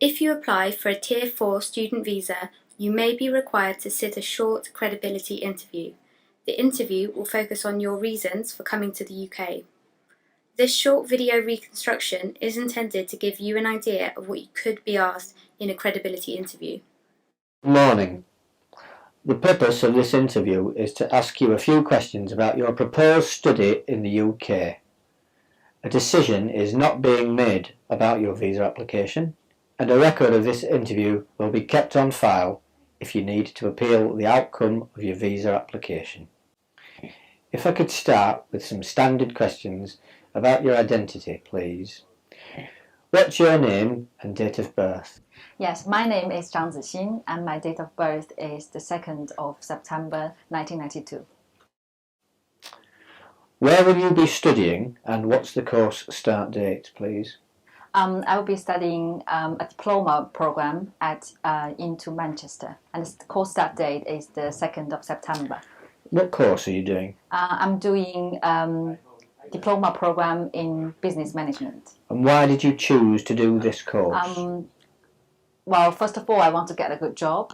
If you apply for a Tier 4 student visa, you may be required to sit a short credibility interview. The interview will focus on your reasons for coming to the UK. This short video reconstruction is intended to give you an idea of what you could be asked in a credibility interview. Good morning. The purpose of this interview is to ask you a few questions about your proposed study in the UK. A decision is not being made about your visa application, and a record of this interview will be kept on file if you need to appeal the outcome of your visa application. If I could start with some standard questions about your identity, please. What's your name and date of birth? Yes, my name is Zhang Zixin and my date of birth is the 2nd of September 1992. Where will you be studying and what's the course start date, please? I will be studying a diploma program at into Manchester, and the course start date is the 2nd of September. What course are you doing? I'm doing diploma program in business management. And why did you choose to do this course? Well, first of all, I want to get a good job,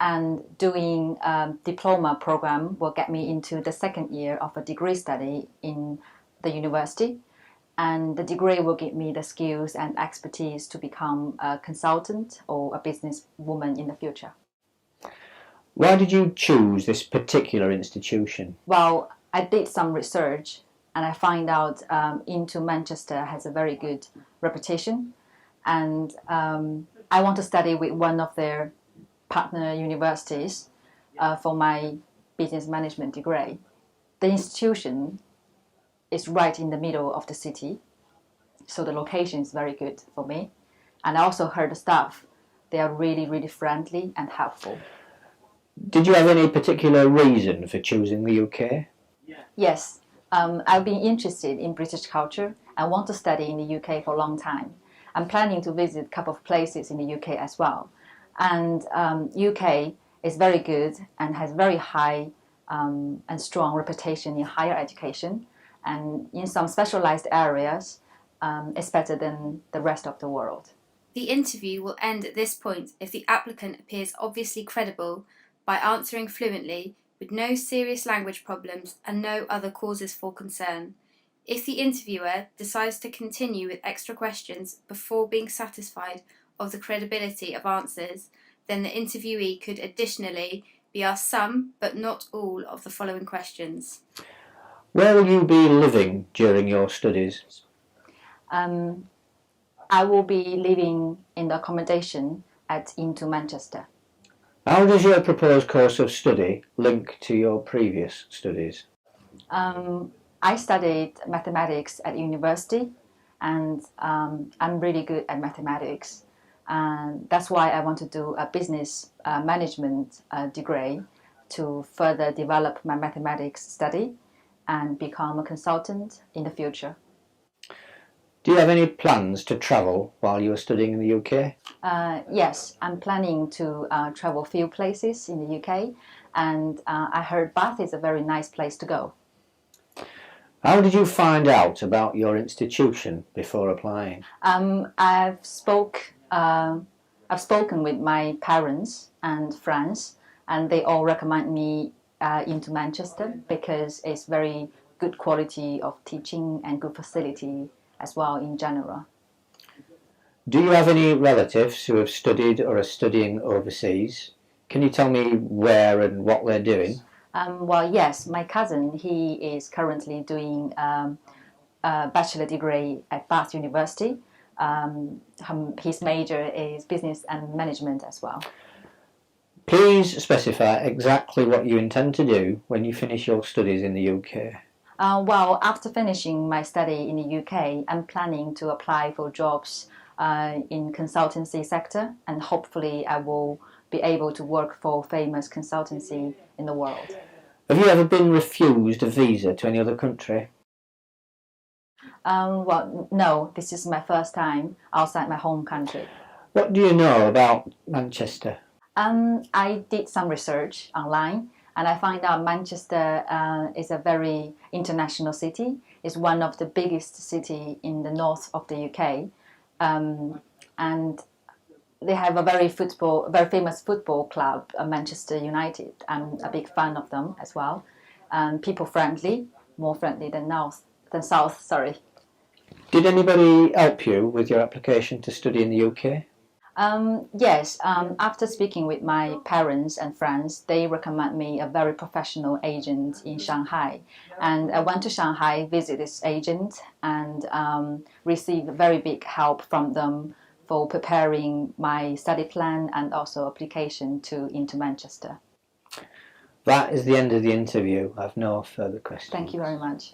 and doing diploma program will get me into the second year of a degree study in the university, and the degree will give me the skills and expertise to become a consultant or a businesswoman in the future. Why did you choose this particular institution? Well, I did some research and I find out into Manchester has a very good reputation, and I want to study with one of their partner universities for my business management degree. The institution is right in the middle of the city, so the location is very good for me. And I also heard the staff, they are really friendly and helpful. Did you have any particular reason for choosing the UK? Yes, I've been interested in British culture. I want to study in the UK for a long time. I'm planning to visit a couple of places in the UK as well. And UK is very good and has very high and strong reputation in higher education. And in some specialized areas, it's better than the rest of the world. The interview will end at this point if the applicant appears obviously credible by answering fluently with no serious language problems and no other causes for concern. If the interviewer decides to continue with extra questions before being satisfied of the credibility of answers, then the interviewee could additionally be asked some, but not all, of the following questions. Where will you be living during your studies? I will be living in the accommodation into Manchester. How does your proposed course of study link to your previous studies? I studied mathematics at university, and I'm really good at mathematics. And that's why I want to do a business management degree to further develop my mathematics study and become a consultant in the future. Do you have any plans to travel while you are studying in the UK? Yes, I'm planning to travel a few places in the UK, and I heard Bath is a very nice place to go. How did you find out about your institution before applying? I've spoken with my parents and friends, and they all recommend me into Manchester because it's very good quality of teaching and good facility as well in general. Do you have any relatives who have studied or are studying overseas? Can you tell me where and what they're doing? Well, yes, my cousin, he is currently doing a bachelor degree at Bath University. His major is business and management as well. Please specify exactly what you intend to do when you finish your studies in the UK. Well, after finishing my study in the UK, I'm planning to apply for jobs in consultancy sector, and hopefully I will be able to work for famous consultancy in the world. Have you ever been refused a visa to any other country? Well, no, this is my first time outside my home country. What do you know about Manchester? I did some research online, and I find out Manchester is a very international city. It's one of the biggest city in the north of the UK, and they have a very famous football club, Manchester United. I'm a big fan of them as well. People friendly, more friendly than South. Sorry. Did anybody help you with your application to study in the UK? Yes, after speaking with my parents and friends, they recommend me a very professional agent in Shanghai. And I went to Shanghai, visit this agent, and received very big help from them for preparing my study plan and also application into Manchester. That is the end of the interview. I have no further questions. Thank you very much.